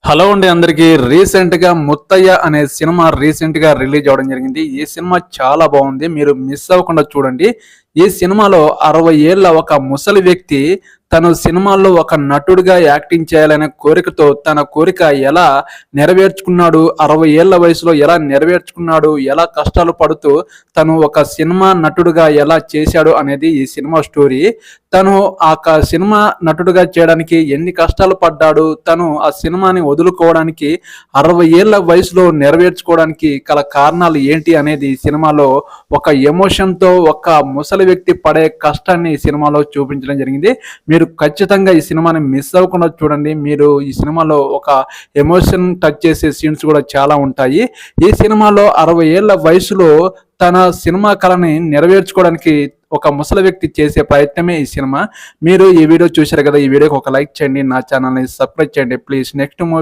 Hello అండి అందరికి. Recent గా ముత్తయ్య అనే సినిమా రీసెంట్ గా రిలీజ్ అవడం జరిగింది. ఈ సినిమా చాలా బాగుంది, మీరు మిస్ అవ్వకుండా చూడండి. ఈ సినిమాలో 60 ఏళ్ల ఒక ముసలి వ్యక్తి తను సినిమాల్లో ఒక నటుడిగా యాక్టింగ్ చేయాలనే కోరికతో తన కోరిక ఎలా నెరవేర్చుకున్నాడు, 60 ఏళ్ల వయసులో ఎలా నెరవేర్చుకున్నాడు, ఎలా కష్టాలు పడుతూ తను ఒక సినిమా నటుడిగా ఎలా చేశాడు అనేది ఈ సినిమా స్టోరీ. తను ఆ సినిమా నటుడిగా చేయడానికి ఎన్ని కష్టాలు పడ్డాడు, తను ఆ సినిమాని వదులుకోవడానికి 60 ఏళ్ల వయసులో నెరవేర్చుకోవడానికి గల కారణాలు ఏంటి అనేది ఈ సినిమాలో ఒక ఎమోషన్తో ఒక ముసలి వ్యక్తి పడే కష్టాన్ని ఈ సినిమాలో చూపించడం జరిగింది. మీరు ఖచ్చితంగా ఈ సినిమాని మిస్ అవ్వకుండా చూడండి. మీరు ఈ సినిమాలో ఒక ఎమోషన్ టచ్ చేసే సీన్స్ కూడా చాలా ఉంటాయి. ఈ సినిమాలో 60 ఏళ్ల వయసులో తన సినిమా కళని నెరవేర్చుకోవడానికి ఒక ముసలి వ్యక్తి చేసే ప్రయత్నమే ఈ సినిమా. మీరు ఈ వీడియో చూశారు కదా, ఈ వీడియోకి ఒక లైక్ చేయండి, నా ఛానల్ని సబ్స్క్రైబ్ చేయండి ప్లీజ్. నెక్స్ట్